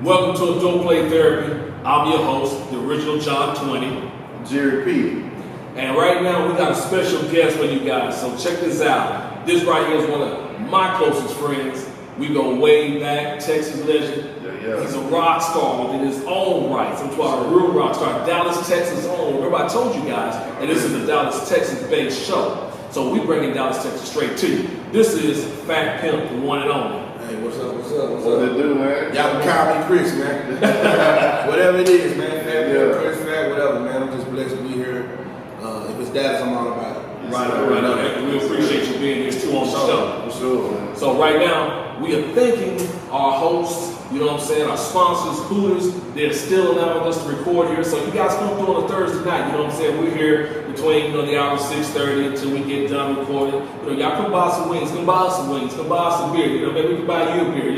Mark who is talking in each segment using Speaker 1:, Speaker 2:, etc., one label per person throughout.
Speaker 1: Welcome to Adult Play Therapy. I'm your host, the original John 20.
Speaker 2: Jerry P.
Speaker 1: And right now we got a special guest for you guys, so check this out. This right here is one of my closest friends. We go way back, Texas legend.
Speaker 2: Yeah.
Speaker 1: He's a rock star within his own rights. I'm talking a real rock star, Dallas, Texas own. Remember I told you guys, and this is a Dallas, Texas based show. So we bringing Dallas, Texas straight to you. This is Fat Pimp, the one and only.
Speaker 3: Hey, what's up?
Speaker 2: What they do, man?
Speaker 3: Y'all can call me Chris, man. Whatever it is, man. Fat, Chris, Fat, whatever, man. I'm just blessed to be here. If it's Dallas, I'm all about it.
Speaker 1: Right on. And we appreciate you being here too on the show.
Speaker 2: For sure, man.
Speaker 1: So right now, we are thanking our hosts, you know what I'm saying, our sponsors, Hooters. They're still allowing us to record here. So you guys come through on a Thursday night, you know what I'm saying? We're here between, the hour of 6:30 until we get done recording. Y'all come buy some wings, come buy some wings, come buy some beer, maybe we can buy you a beer,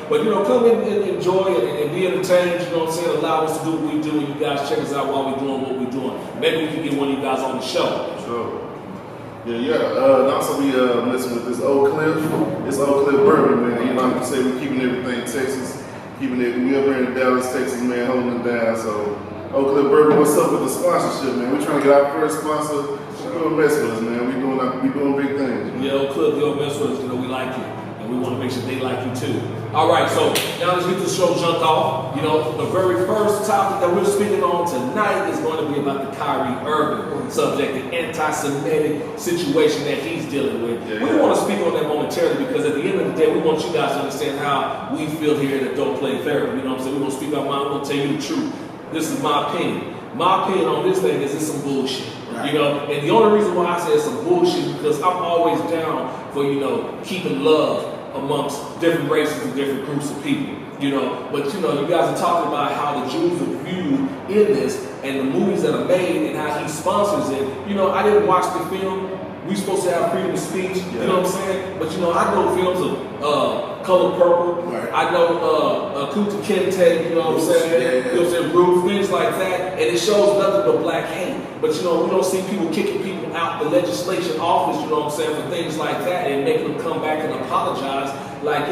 Speaker 1: But, come in and enjoy it and be entertained, you know what I'm saying? Allow us to do what we do and you guys check us out while we're doing what we're doing. Maybe we can get one of you guys on the show.
Speaker 2: Sure. And also we messing with this Oak Cliff. It's Oak Cliff bourbon, man. Like you say, we're keeping everything Texas, keeping it. We over here in Dallas, Texas, man, holding it down. So Oak Cliff bourbon, what's up with the sponsorship, man? We're trying to get our first sponsor. Don't mess with us, man. We doing big things. Man.
Speaker 1: Yeah, Oak Cliff, don't mess with us. We like you, and we want to make sure they like you too. All right, so now let's get this show jumped off. The very first topic that we're speaking on tonight is going to be about the Kyrie Irving subject, the anti-Semitic situation that he's dealing with. We want to speak on that momentarily because at the end of the day, we want you guys to understand how we feel here at Adult Play Therapy. You know what I'm saying? We're going to speak our mind. We're going to tell you the truth. This is my opinion. My opinion on this thing is it's some bullshit.
Speaker 3: Right.
Speaker 1: And the only reason why I say it's some bullshit is because I'm always down for, keeping love amongst different races and different groups of people, But, you guys are talking about how the Jews are viewed in this and the movies that are made and how he sponsors it. I didn't watch the film. We're supposed to have freedom of speech, you know what I'm saying? But, I know films of Color Purple. Right. I know Kunta Kinte, you know what I'm saying? You know what I'm saying? Ruth, things like that. And it shows nothing but black hate. But, we don't see people kicking people out the legislation office, you know what I'm saying, for things like that and making them come back and apologize. Like,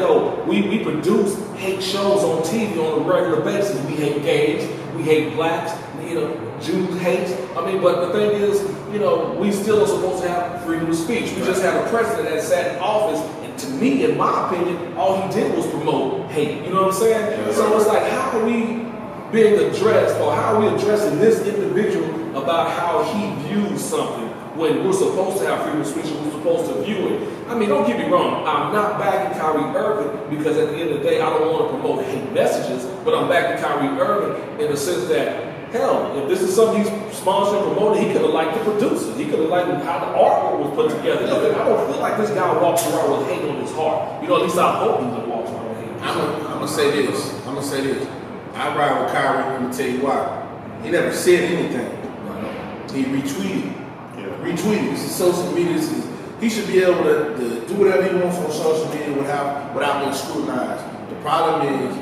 Speaker 1: we produce hate shows on TV on a regular basis. We hate gays, we hate blacks, Jews hate. But the thing is, we still are supposed to have freedom of speech. We just had a president that sat in office, and to me, in my opinion, all he did was promote hate. You know what I'm saying? Yeah. So it's like, how are we being addressed, or how are we addressing this individual about how he views something when we're supposed to have freedom of speech and we're supposed to view it? Don't get me wrong, I'm not backing Kyrie Irving because at the end of the day, I don't want to promote hate messages, but I'm backing Kyrie Irving in the sense that, hell, if this is something he's sponsoring and promoting, he could have liked the producer. He could have liked how the artwork was put together. I don't feel like this guy walks around with hate on his heart. At least I hope he walks around with hate.
Speaker 3: I'm going to say this. I ride with Kyrie. I'm going to tell you why. He never said anything. He retweeted. Retweeted. This is social media. He should be able to do whatever he wants on social media without being scrutinized. The problem is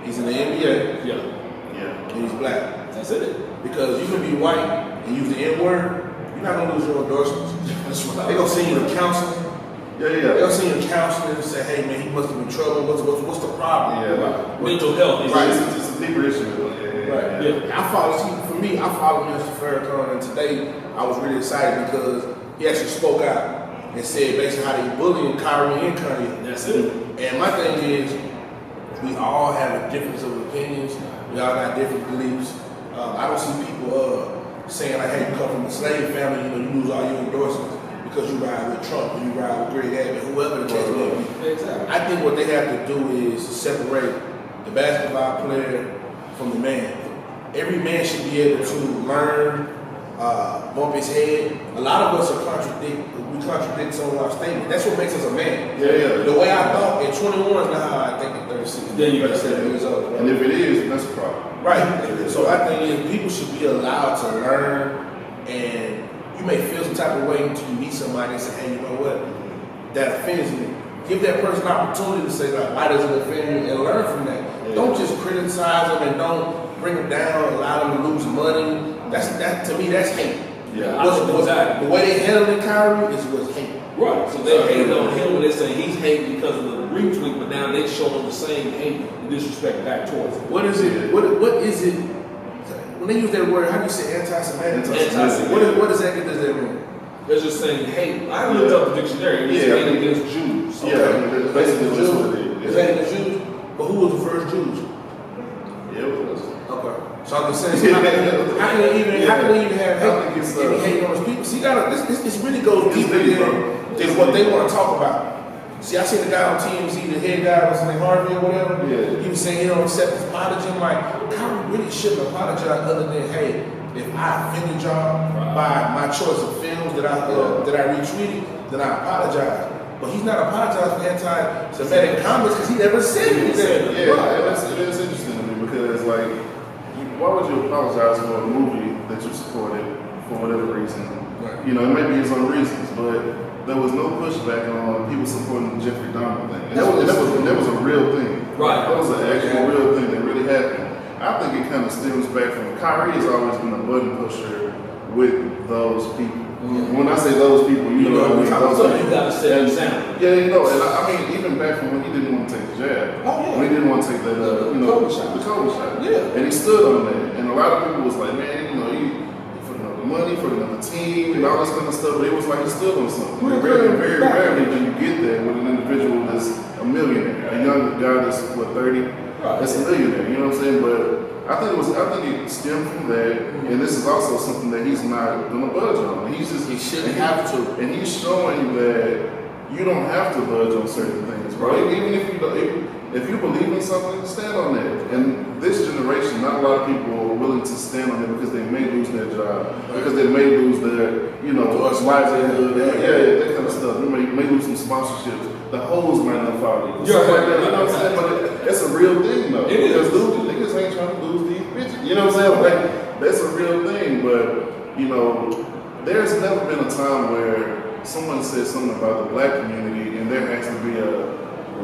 Speaker 3: he's in the NBA. And he's black.
Speaker 1: That's it.
Speaker 3: Because you can be white and use the N-word, you're not going to lose your endorsements. That's right. They're going to send you to counseling. They're going to send you to counseling and say, hey, man, he must have been in trouble. What's the problem?
Speaker 1: Mental health.
Speaker 2: Right. It's a deeper issue.
Speaker 3: Right. I follow Mr. Farrakhan, and today I was really excited because he actually spoke out and said basically how they bullying Kyrie and Kanye.
Speaker 1: That's it.
Speaker 3: And my thing is, we all have a difference of opinions. We all got different beliefs. I don't see people saying like, hey, you come from a slave family, you lose all your endorsements because you ride with Trump or you ride with Greg Abbott, whoever the case may be.
Speaker 1: Exactly.
Speaker 3: I think what they have to do is separate the basketball player from the man. Every man should be able to learn, bump his head. A lot of us we contradict some of our statements. That's what makes us a man. The way I thought at 21 now I think at 36, 37 years old.
Speaker 2: And if it is, that's a problem.
Speaker 3: Right. So I think people should be allowed to learn, and you may feel some type of way until you meet somebody and say, hey, you know what? That offends me. Give that person an opportunity to say, like, why does it offend me, and learn from that. Don't just criticize them and don't bring them down, allow them to lose money. To me, that's hate.
Speaker 1: The way
Speaker 3: they handling Kyrie is hate.
Speaker 1: Right. So they hated on him when they say he's hating because of the retweet, but now they show him the same hate and disrespect back towards him.
Speaker 3: What is it? What is it? When they use that word, how do you say anti-Semitic?
Speaker 1: Anti-Semitic.
Speaker 3: What exactly does that mean?
Speaker 1: They're just saying hate. I looked up the dictionary. It's hate against Jews.
Speaker 2: Okay. Yeah, basically that's what it is.
Speaker 3: It's hate against Jews. But who was the first Jews?
Speaker 2: Yeah, it was.
Speaker 3: Okay. So I'm just saying, how can they even have any hate on those people? See, this really goes deeper than what they want to talk about. See, I seen the guy on TMZ, the head guy was named Harvey or whatever. Yeah. He was saying he don't accept his apology. I'm like, Kyrie really shouldn't apologize other than, hey, if I offended y'all by my choice of films that I retweeted, then I apologize. But he's not apologizing for anti-Semitic comments because he never said anything.
Speaker 2: Yeah, it is interesting to me because, like, why would you apologize for a movie that you supported for whatever reason? Right. You know, it may be his own reasons, but there was no pushback on people supporting the Jeffrey Dahmer thing. And that was a real thing.
Speaker 1: Right.
Speaker 2: That was an actual real thing that really happened. I think it kind of stems back from Kyrie has always been a button pusher with those people. Mm-hmm. When I say those people, you know what I mean?
Speaker 1: You got to set an example.
Speaker 2: Yeah, you know, and I mean, even back from when he didn't want to take the jab. Oh, yeah. When he didn't want to take that, the COVID shot. Yeah. And he stood on that. And a lot of people was like, man, you know, he for the money, for the team, and all this kind of stuff. But it was like he stood on something. Very rarely do you get that with an individual that's a millionaire. A young guy that's, 30? Right. That's a millionaire, you know what I'm saying? But I think it stemmed from that, and this is also something that he's not gonna budge on. He shouldn't have to, and he's showing that you don't have to budge on certain things, bro. Even if you believe in something, stand on that. And this generation, not a lot of people are willing to stand on it because they may lose their job, because they may lose their, livelihood, that kind of stuff. They may lose some sponsorships. The hoes might not follow you. Like that, you know what I'm saying? But it's a real thing, though.
Speaker 1: It is.
Speaker 2: Niggas ain't trying to lose these bitches. You know what I'm saying? Like, that's a real thing. But, there's never been a time where someone said something about the black community and there has to be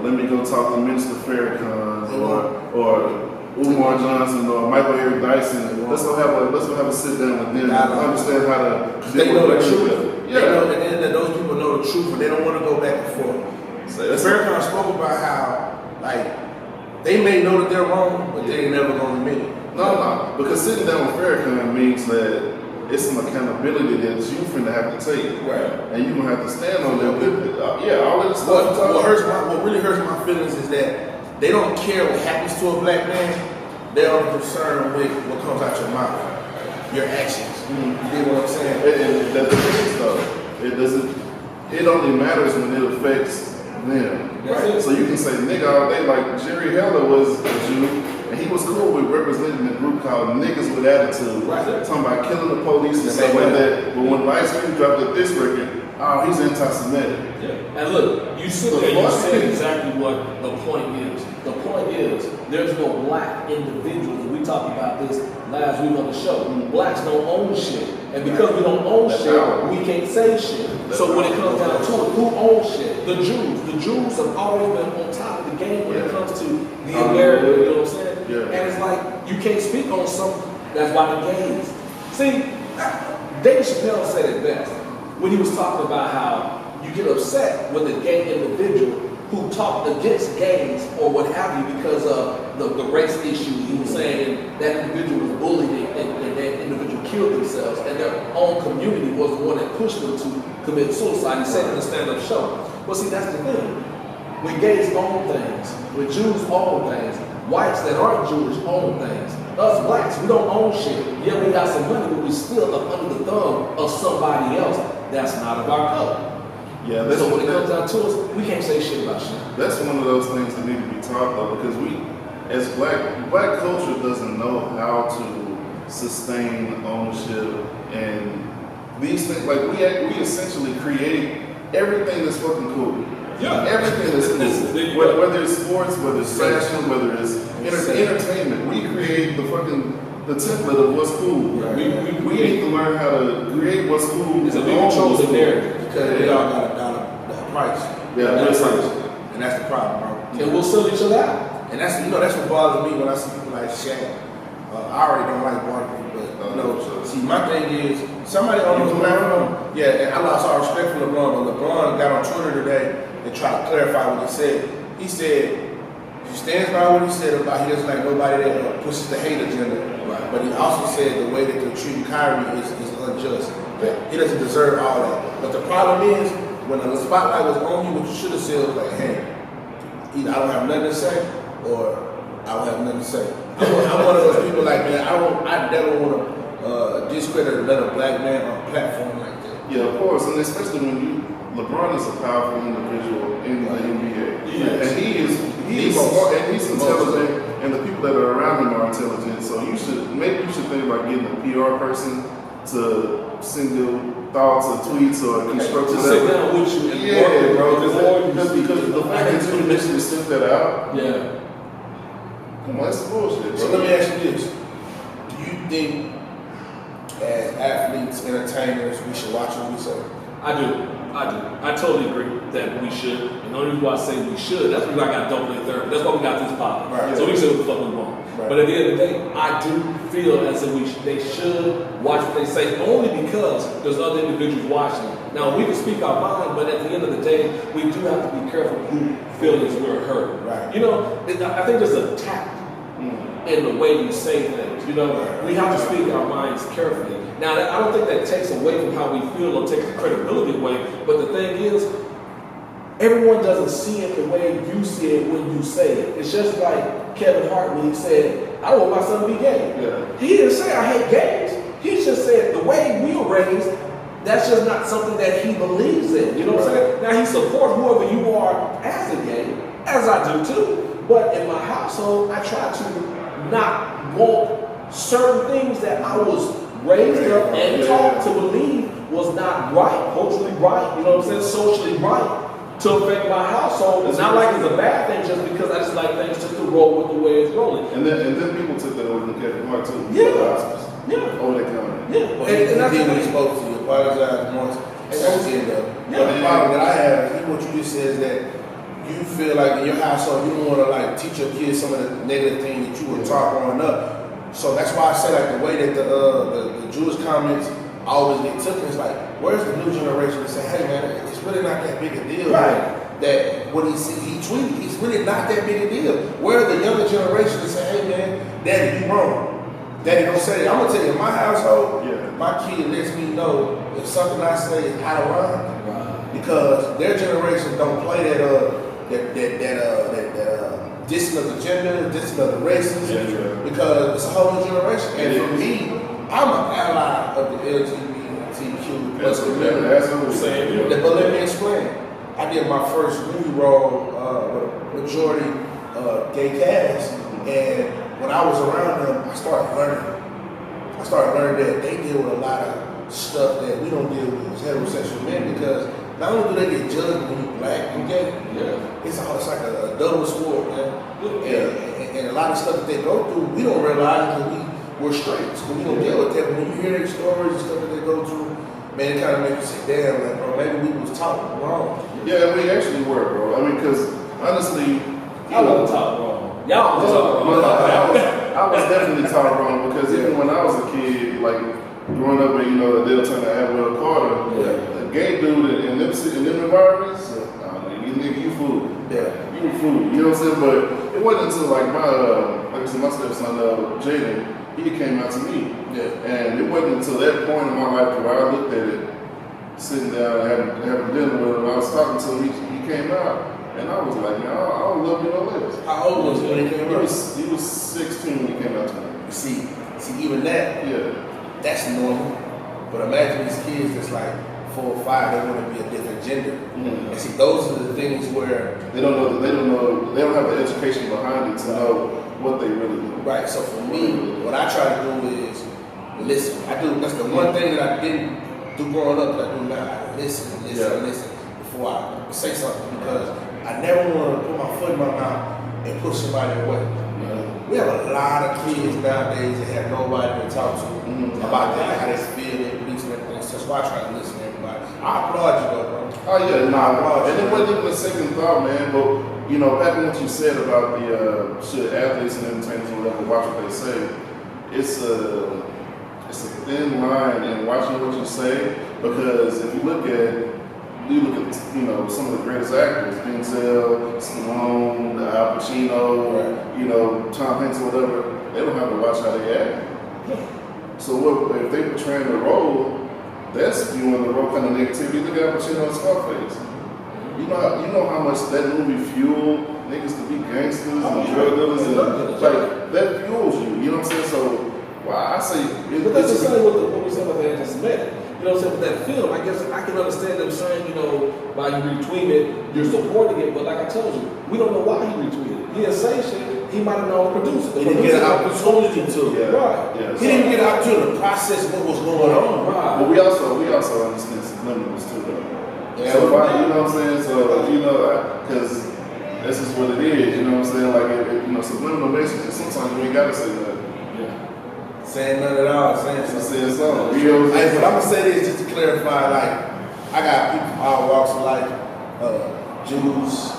Speaker 2: let me go talk to Minister Farrakhan or Umar Johnson or Michael Eric Dyson. Let's go have a sit down with them and understand how to
Speaker 3: they know the truth. Yeah. And then those people know the truth, but they don't want to go back and forth. Farrakhan spoke about how, they may know that they're wrong, but they ain't never going to admit it.
Speaker 2: No, because sitting down with Farrakhan means that it's some accountability that you finna have to take. Right. And you're going to have to stand on that with it. All of this stuff.
Speaker 3: What really hurts my feelings is that they don't care what happens to a black man. They're only concerned with what comes out your mouth, your actions. Mm-hmm. You get what I'm saying?
Speaker 2: And that's the thing, though. It only matters when it affects them. Right. So you can say nigga all day, like Jerry Heller was a Jew, and he was cool with representing a group called Niggas with Attitude. Right. Talking about killing the police and stuff like that. But when Ice Cube dropped the diss record, he's anti-Semitic.
Speaker 1: Yeah. And look, you said exactly what the point is. The point is, there's no black individuals. We talked about this last week on the show. Blacks don't own shit. And because we don't own shit, we can't say shit. So when it comes down to it, who owns shit? The Jews. The Jews have always been on top of the game when it comes to the American, you know what I'm saying? Yeah. And it's like, you can't speak on something that's why the gays. See, Dave Chappelle said it best when he was talking about how you get upset with a gay individual who talked against gays or what have you because of the race issue. He was saying that individual was bullied and that individual killed themselves, and their own community was the one that pushed them to commit suicide. He said in the stand-up show. Well, see, that's the thing. When gays own things, when Jews own things, whites that aren't Jewish own things. Us blacks, we don't own shit. Yeah, we got some money, but we still up under the thumb of somebody else that's not of our color.
Speaker 2: Yeah,
Speaker 1: so when it comes down to us, we can't say shit about shit.
Speaker 2: That's one of those things that need to be taught, though, because we, as black culture doesn't know how to sustain ownership and these things. Like we essentially create everything that's fucking cool. Yeah, everything that's cool. Whether it's sports, whether it's fashion, whether it's entertainment, we create the template of what's cool. Right. We need to learn how to create what's cool.
Speaker 1: It's a big chosen narrative.
Speaker 3: Because they all got a price.
Speaker 2: Yeah, that's price.
Speaker 3: And that's the problem, bro.
Speaker 1: And we'll sell each other out.
Speaker 3: And that's what bothers me when I see people like Shaq. I already don't like Barkley, but See, my thing is, somebody on this platform, and I lost all respect for LeBron, but LeBron got on Twitter today and tried to clarify what he said. He said he stands by what he said about he doesn't like nobody that pushes the hate agenda. Right. But he also said the way that they're treating Kyrie is unjust. He doesn't deserve all that. But the problem is, when the spotlight was on you, what you should have said was like, hey, either I don't have nothing to say, or I don't have nothing to say. I'm one of those people like, man, I never want to discredit another black man on a platform like that.
Speaker 2: Yeah, of course, and especially when LeBron is a powerful individual in the NBA. Yes. And he's intelligent, and the people that are around him are intelligent. So you should think about getting a PR person to send your thoughts or tweets or constructive.
Speaker 1: To sit down with you and
Speaker 2: yeah, bro. Because the fact that you initially sent that out.
Speaker 1: Yeah.
Speaker 2: Come on, that's bullshit.
Speaker 3: So let me ask you this: do you think, as athletes, entertainers, we should watch what we say?
Speaker 1: I do. I totally agree that we should. And the only reason why I say we should, that's why I got double A therapy. That's why we got this pod. Right. So we say what the fuck we want. Right. But at the end of the day, I do feel as if they should watch what they say, only because there's other individuals watching. Now, we can speak our mind, but at the end of the day, we do have to be careful who feelings we're hurt. Right. You know, I think there's a tact in the way you say things. You know, we have to speak our minds carefully. Now, I don't think that takes away from how we feel or takes the credibility away, but the thing is, everyone doesn't see it the way you see it when you say it. It's just like Kevin Hart when he said, I don't want my son to be gay. Yeah. He didn't say I hate gays. He just said the way we were raised, that's just not something that he believes in. You know what I'm saying? Now, he supports whoever you are as a gay, as I do too, but in my household, I try to not want certain things that I was raised up and taught to believe was not right, culturally right, you know what I'm saying, socially right, to affect my household. It's not like it's a bad thing just because I just like things just to roll with the way it's rolling.
Speaker 2: And then people took that over from Kevin Hart too.
Speaker 1: Yeah.
Speaker 2: Oh, they coming.
Speaker 3: Yeah. Well, and that's what he's supposed to apologize once. And that's the end of it. But the problem that I have, what you just said is that you feel like in your household you don't want to like teach your kids some of the negative things that you were taught growing up. So that's why I say like the way that the Jewish comments always get taken is like, where's the new generation to say, hey man, it's really not that big a deal. Right. That what he tweeted, it's really not that big a deal. Where are the younger generation to say, hey man, daddy, you wrong. Daddy don't say that. I'm gonna tell you, in my household, my kid lets me know if something I say is out of line. Because their generation don't play that dissing of the gender, dissing of the races, because it's a whole new generation. And for me, I'm an ally of the LGBTQ plus community. But let me explain. I did my first movie role with a majority gay cast, and when I was around them, I started learning that they deal with a lot of stuff that we don't deal with as heterosexual men, because not only do they get judged when you're black and gay, it's like a double sword, man. And a lot of stuff that they go through, we don't realize that we're straight, so we don't deal with that. But when you hear their stories and stuff that they go through, man, it kind of makes you say, damn, like, bro, maybe we was taught wrong.
Speaker 2: Yeah, we actually were, bro. I mean, because honestly,
Speaker 1: I wasn't taught wrong. Y'all was taught wrong.
Speaker 2: I was definitely taught wrong, because even when I was a kid, like growing up in, they'll turn to Adwell Carter, a gay dude in them environments, you fool. You were fool. You know what I'm saying? But it wasn't until like my stepson, Jaden, he came out to me. And it wasn't until that point in my life where I looked at it, sitting down and having dinner with him, I was talking to him, he came out. And I was like, man, I don't love you no less.
Speaker 3: How old was he when he came out?
Speaker 2: He was 16 when he came out to me.
Speaker 3: See, even that, that's normal. But imagine these kids that's like 4 or 5, they want to be a different gender. And see, those are the things where
Speaker 2: they don't have the education behind it to know what they really do.
Speaker 3: Right. So for me, what I try to do is listen. That's the one thing that I didn't do growing up that I do now. I listen before I say something, because I never want to put my foot in my mouth and push somebody away. We have a lot of kids nowadays that have nobody to talk to about that, how they feel, their beliefs and everything. So that's why I try to listen to everybody. I applaud you though, bro.
Speaker 2: Oh yeah, I applaud you. And it wasn't even a second thought, man. But back in what you said about the should athletes and entertainers or whatever watch what they say, it's a thin line in watching what you say, because if you look at some of the greatest actors, Denzel, Stallone, Al Pacino, Tom Hanks or whatever, they don't have to watch how they act. So if they portraying the role, that's viewing the role kind of negativity. Look at Al Pacino and Scarface. You know how much that movie fueled niggas to be gangsters and drug dealers, and like that fuels you. You know what I'm saying? So I say,
Speaker 1: but that's the same with what we said about the anti-Semitic. You know what I'm saying? With that film, I guess I can understand them saying, by you retweeting it, you're supporting it. But like I told you, we don't know why he retweeted it. He didn't say shit. He might have known the producer.
Speaker 3: He didn't get an opportunity to.
Speaker 2: Yeah.
Speaker 1: Right.
Speaker 2: Yeah.
Speaker 3: He didn't get an opportunity to process what was going on.
Speaker 1: Right.
Speaker 2: But we also understand subliminals too, though.
Speaker 3: Yeah.
Speaker 2: So you know what I'm saying? So because this is what it is. You know what I'm saying? Like subliminal messages. Sometimes you ain't gotta say nothing.
Speaker 3: Saying nothing at all, saying
Speaker 2: Saying
Speaker 3: something.
Speaker 2: something.
Speaker 3: Hey, but I'm gonna say this just to clarify. Like, I got people from all walks of life, Jews,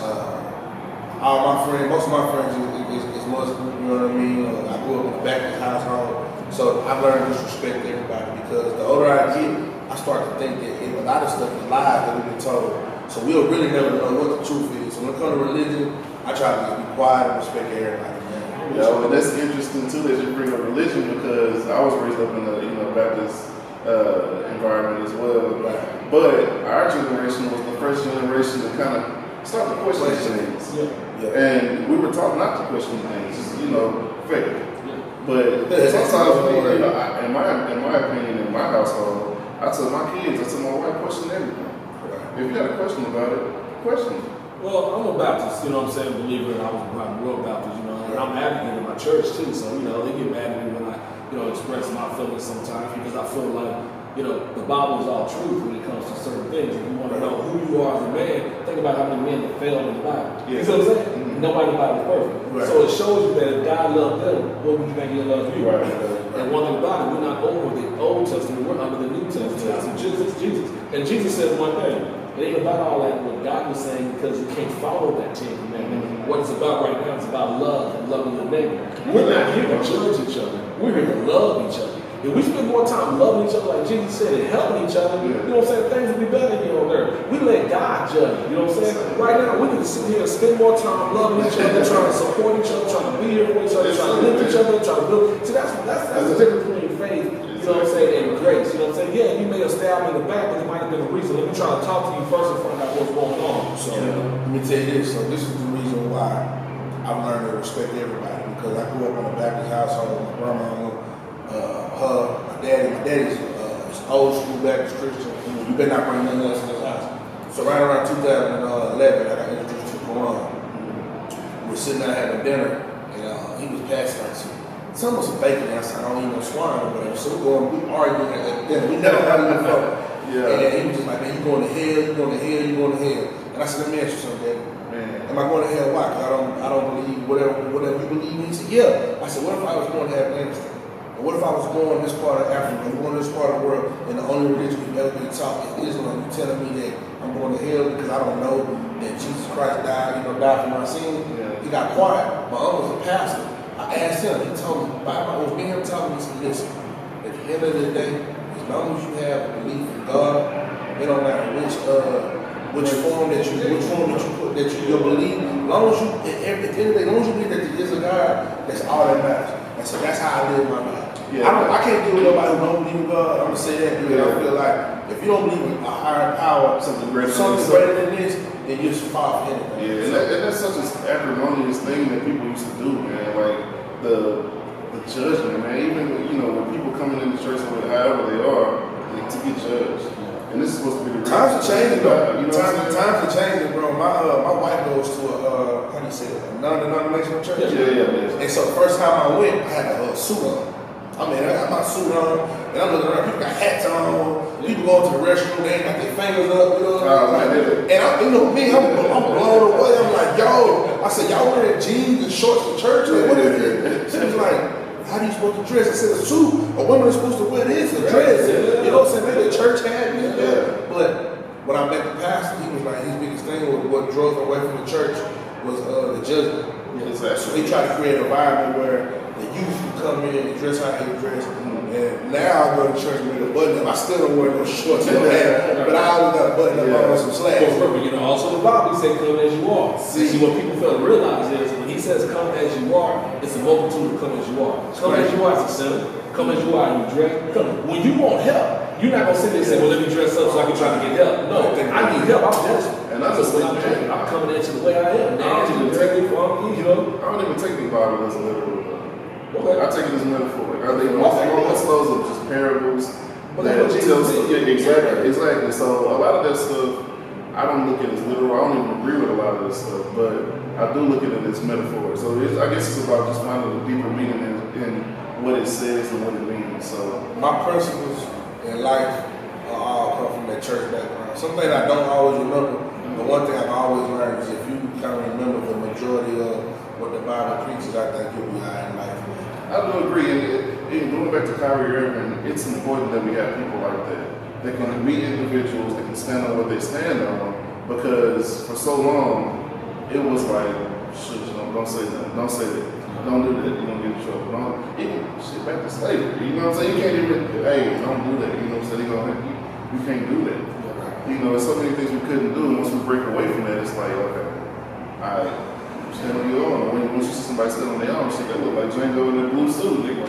Speaker 3: all my friends. Most of my friends is Muslim. You know what I mean? I grew up in a Baptist household, so I've learned to respect everybody, because the older I get, I start to think that a lot of stuff is lies that we've been told. So we'll really never know what the truth is. So when it comes to religion, I try to just be quiet and respect everybody.
Speaker 2: And that's interesting too that you bring up religion, because I was raised up in a Baptist environment as well.
Speaker 3: Right.
Speaker 2: But our generation was the first generation to kind of start to question things.
Speaker 3: Yeah.
Speaker 2: And we were taught not to question things, faith.
Speaker 1: Yeah.
Speaker 2: But sometimes, in my opinion, in my household, I tell my kids, I tell my wife, question everything. Right. If you got a question about it, question it.
Speaker 1: Well, I'm a Baptist, you know what I'm saying, believer, and I grew up Baptist, and I'm advocate in my church too, so, they get mad at me when I, express my feelings sometimes, because I feel like, the Bible is all truth when it comes to certain things. If you want to know who you are as a man, think about how many men that failed in the Bible.
Speaker 2: Yeah.
Speaker 1: You see what I'm saying? Mm-hmm. Nobody in the Bible is perfect.
Speaker 2: Right.
Speaker 1: So it shows you that if God loved them, what would you think He'll love you?
Speaker 2: Right.
Speaker 1: And one thing about it, we're not over the Old Testament, we're under the New Testament. So Jesus. And Jesus said one thing. It ain't about all that what God was saying, because you can't follow that 10 commandments. What it's about right now is about love and loving your neighbor. We're not here to judge each other. We're here to love each other. If we spend more time loving each other, like Jesus said, and helping each other, you know what I'm saying, things will be better here on earth. We let God judge, you know what I'm saying? Right now, we need to sit here and spend more time loving each other, trying to support each other, trying to be here for each other, trying to lift each other, trying to build. See, that's the difference between faith, you know what I'm saying, and grace. You know what I'm saying? Yeah, you may have stabbed me in the back, but it might have been a reason. Let me try to talk to you first and find out what's going on.
Speaker 3: So let me tell you this. So this is the reason why I've learned to respect everybody, because I grew up in a Baptist household. My grandma, my daddy's old school Baptist Christian. You better not bring nothing else in this house. So right around 2011, I got introduced to Quran. We were sitting there having dinner, and he was passing like some was some bacon outside. I don't eat no swine or whatever. So we arguing at dinner. We never had enough fun. Yeah. And he was just like, man, you going to hell, you going to hell, you going to hell. And I said, let me ask you something, Daddy. Man. Am I going to hell? Why? Because I don't believe whatever you believe in. He said, yeah. I said, what if I was going to Afghanistan? Or what if I was going to this part of Africa, going to this part of the world, and the only religion you've ever been taught is Islam? You telling me that I'm going to hell because I don't know that Jesus Christ died for my sins? Yeah. He got quiet. My uncle's a pastor. I asked him, he told me, Bible was being talking, he said, listen, at the end of the day, as long as you have belief in God, it don't matter which form that you put that you believe, as long as you at the end of the day, as long as you believe that there is a God, that's all that matters. And so that's how I live my life. Yeah, I can't deal with nobody who don't believe in God. I'm gonna say that because I feel like if you don't believe in a higher power, something greater than this, then you're just far from anything.
Speaker 2: Yeah, and that's such an acrimonious thing that people used to do, man. Like the judgment, man. Even when people coming into church with however they are, to get judged. And this is supposed to be the
Speaker 3: times are changing, though.
Speaker 2: Times
Speaker 3: are changing, bro. My wife goes to a non-denominational church.
Speaker 2: Yeah.
Speaker 3: And so the first time I went, I had a suit on. I got my suit on, and I'm looking around. People got hats on. People going to the restroom, they ain't got their fingers up. And me, I'm blown away. I'm like, yo. I said, y'all wearing jeans and shorts to church? Like, what is it? She was like, how are you supposed to dress? I said, a suit. A woman is supposed to wear this, a dress. You know what I'm saying? Maybe a church hat. But when I met the pastor, he was like, his biggest thing was what drove him away from the church was the judgment. Exactly. So he tried to create an environment where the youth would come in and dress how they dress, and And now I go to church with a button up. I still don't wear no shorts or hat, but I always got a button up on some slacks.
Speaker 1: You know, also the Bible said, "Come as you are." See, what people fail to realize is when He says, "Come as you are," it's a multitude of "come as you are." Come as you are is a sinner. Come as you are, and you dress. When you want help, you're not gonna sit there and say, "Well, let me dress up so I can try to get help." No, I need help. I'm desperate.
Speaker 2: And that's just what I'm doing.
Speaker 1: I'm coming at you the way I am. Now, you take it from you know.
Speaker 2: I don't even take the Bible as literal.
Speaker 1: Okay.
Speaker 2: I take it as metaphor. I think most of those are just parables.
Speaker 1: But that's what Jesus did.
Speaker 2: Exactly. So a lot of that stuff, I don't look at it as literal. I don't even agree with a lot of this stuff, but I do look at it as metaphor. So I guess it's about just finding a deeper meaning in what it says and what it means. So
Speaker 3: my principles in life are all come from that church background. Something I don't always remember, but one thing I've always learned is if you kind of remember the majority of what the Bible preaches, I think you'll be high in life.
Speaker 2: I do agree, and going back to Kyrie Irving, it's important that we have people like that. That can be individuals that can stand on what they stand on, because for so long, it was like, shit, don't say that, don't say that, don't do that, you're gonna get in trouble. Even shit back to slavery, you know what I'm saying? You can't even, hey, don't do that, you know what I'm saying? You can't do that. You know, there's so many things we couldn't do, and once we break away from that, it's like, okay, all right. Stand on your own. When you see somebody stand on their own, shit, that look like Django in that blue suit, nigga.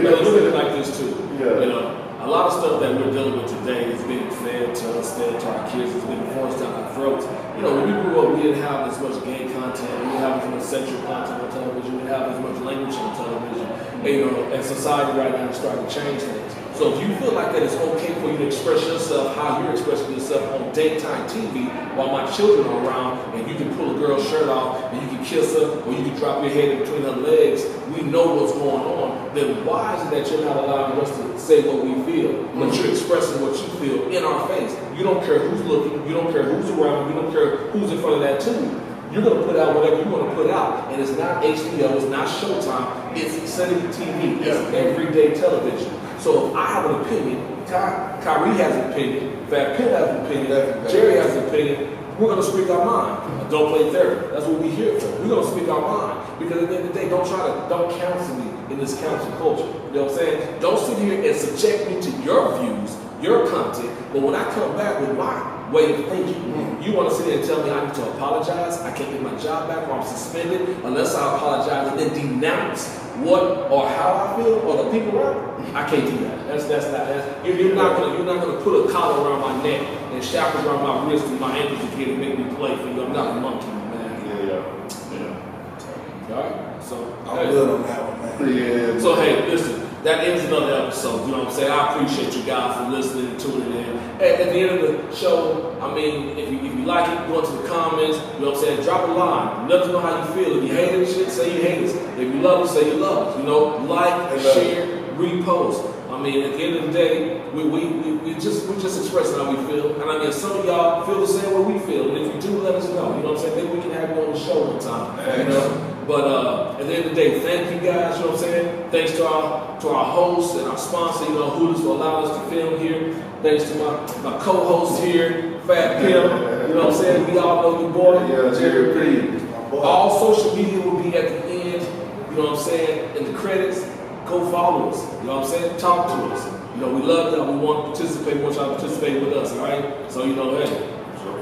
Speaker 1: But look at it like this too.
Speaker 2: Yeah.
Speaker 1: You know, a lot of stuff that we're dealing with today is being fed to us, fed to our kids, it's been forced down our throats. You know, when we grew up, we didn't have as much gay content, we didn't have as much sexual content on television, we didn't have as much language on television. And, you know, and society right now is starting to change things. So if you feel like that it's okay for you to express yourself how you're expressing yourself on daytime TV while my children are around, and you can pull a girl's shirt off and you can kiss her or you can drop your head in between her legs, we know what's going on, then why is it that you're not allowing us to say what we feel, but you're expressing what you feel in our face? You don't care who's looking, you don't care who's around, you don't care who's in front of that tube. You're going to put out whatever you want to put out, and it's not HBO, it's not Showtime, it's Sunday TV, it's everyday television. So if I have an opinion, Kyrie has an opinion, Fat Pitt has an opinion, Jerry has an opinion, we're going to speak our mind. Don't play therapy. That's what we're here for. We're going to speak our mind. Because at the end of the day, don't counsel me in this counsel culture. You know what I'm saying? Don't sit here and subject me to your views, your content, but when I come back with my way of thinking, you want to sit there and tell me I need to apologize, I can't get my job back, or I'm suspended, unless I apologize and then denounce what or how I feel or the people around me. I can't do that. You're not gonna put a collar around my neck and shackles around my wrist and my ankles to get and make me play for you. I'm not a monkey, man. Yeah. All right. So
Speaker 3: I'm good on that one, man.
Speaker 2: Yeah.
Speaker 1: So hey, listen. That ends another episode. You know what I'm saying? I appreciate you guys for listening and tuning in. At the end of the show, I mean, if you like it, go into the comments. You know what I'm saying? Drop a line. Let us know how you feel. If you hate it, shit, say you hate us. If you love us, say you love us. You know, like, share, repost. I mean, at the end of the day, we just expressing how we feel. And I mean, some of y'all feel the same way we feel. And if you do, let us know. You know what I'm saying? Maybe we can have you on the show one time. You know? But at the end of the day, thank you guys, you know what I'm saying? Thanks to our hosts and our sponsor, you know, Hooters, for allowing us to film here. Thanks to my co-host here, Fat Pim, you know what I'm saying? We all know your boy, Jerry P. All social media will be at the end, you know what I'm saying? In the credits, go follow us, you know what I'm saying? Talk to us. You know, we love y'all, we want to participate, we want y'all to participate with us, all right? So, you know, hey,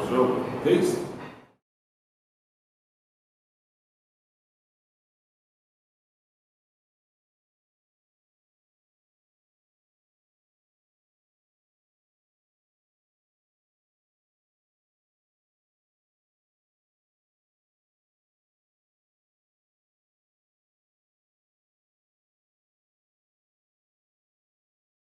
Speaker 2: Sure.
Speaker 1: Peace.